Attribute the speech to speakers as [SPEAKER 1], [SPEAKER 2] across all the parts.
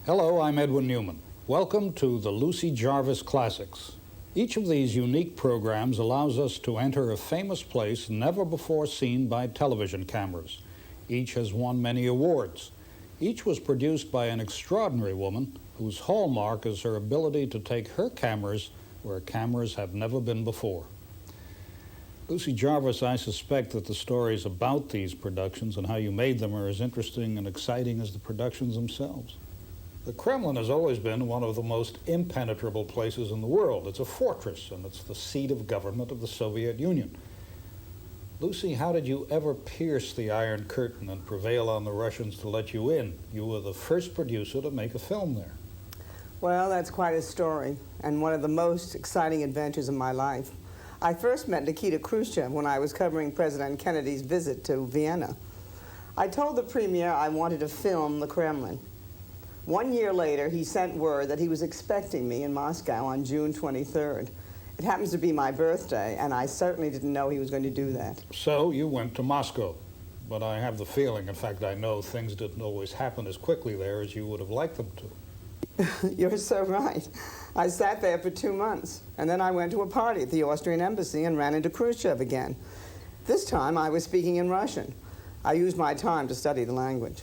[SPEAKER 1] Hello, I'm Edwin Newman. Welcome to the Lucy Jarvis Classics. Each of these unique programs allows us to enter a famous place never before seen by television cameras. Each has won many awards. Each was produced by an extraordinary woman whose hallmark is her ability to take her cameras where cameras have never been before. Lucy Jarvis, I suspect that the stories about these productions and how you made them are as interesting and exciting as the productions themselves. The Kremlin has always been one of the most impenetrable places in the world. It's a fortress, and it's the seat of government of the Soviet Union. Lucy, how did you ever pierce the Iron Curtain and prevail on the Russians to let you in? You were the first producer to make a film there.
[SPEAKER 2] Well, that's quite a story, and one of the most exciting adventures of my life. I first met Nikita Khrushchev when I was covering President Kennedy's visit to Vienna. I told the premier I wanted to film the Kremlin. 1 year later, he sent word that he was expecting me in Moscow on June 23rd. It happens to be my birthday, and I certainly didn't know he was going to do that.
[SPEAKER 1] So you went to Moscow. But I have the feeling, in fact, I know things didn't always happen as quickly there as you would have liked them to.
[SPEAKER 2] You're so right. I sat there for 2 months, and then I went to a party at the Austrian embassy and ran into Khrushchev again. This time, I was speaking in Russian. I used my time to study the language.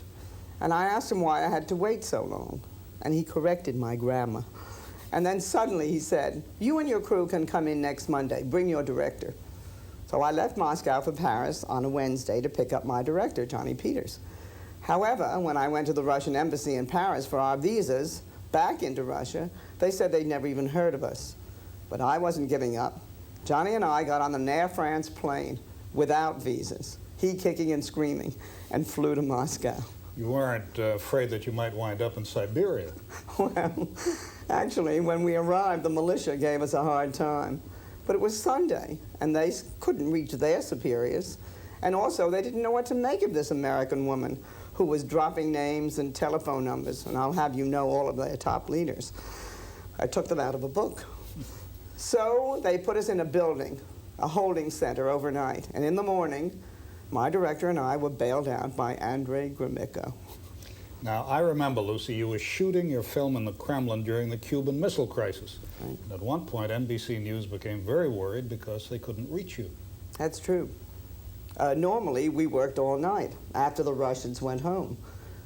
[SPEAKER 2] And I asked him why I had to wait so long, and he corrected my grammar. And then suddenly he said, "You and your crew can come in next Monday. Bring your director." So I left Moscow for Paris on a Wednesday to pick up my director, Johnny Peters. However, when I went to the Russian embassy in Paris for our visas back into Russia, they said they'd never even heard of us. But I wasn't giving up. Johnny and I got on the Air France plane without visas, he kicking and screaming, and flew to Moscow.
[SPEAKER 1] You weren't afraid that you might wind up in Siberia?
[SPEAKER 2] Well, actually, when we arrived, the militia gave us a hard time. But it was Sunday, and they couldn't reach their superiors. And also, they didn't know what to make of this American woman who was dropping names and telephone numbers, and I'll have you know all of their top leaders. I took them out of a book. So they put us in a building, a holding center overnight, and in the morning, my director and I were bailed out by Andrei Gromyko.
[SPEAKER 1] Now, I remember, Lucy, you were shooting your film in the Kremlin during the Cuban Missile Crisis. Right. And at one point, NBC News became very worried because they couldn't reach you.
[SPEAKER 2] That's true. Normally, we worked all night after the Russians went home.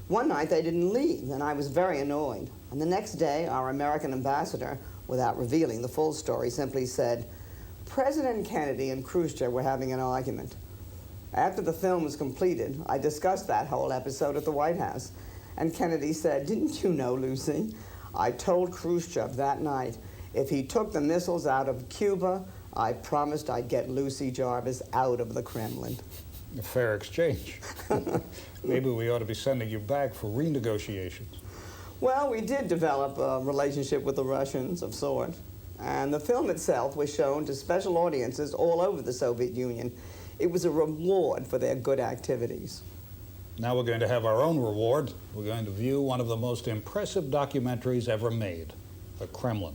[SPEAKER 2] One night, they didn't leave, and I was very annoyed. And the next day, our American ambassador, without revealing the full story, simply said, "President Kennedy and Khrushchev were having an argument." After the film was completed, I discussed that whole episode at the White House. And Kennedy said, "Didn't you know, Lucy? I told Khrushchev that night, if he took the missiles out of Cuba, I promised I'd get Lucy Jarvis out of the Kremlin."
[SPEAKER 1] A fair exchange. Maybe we ought to be sending you back for renegotiations.
[SPEAKER 2] Well, we did develop a relationship with the Russians of sorts. And the film itself was shown to special audiences all over the Soviet Union. It was a reward for their good activities.
[SPEAKER 1] Now we're going to have our own reward. We're going to view one of the most impressive documentaries ever made, The Kremlin.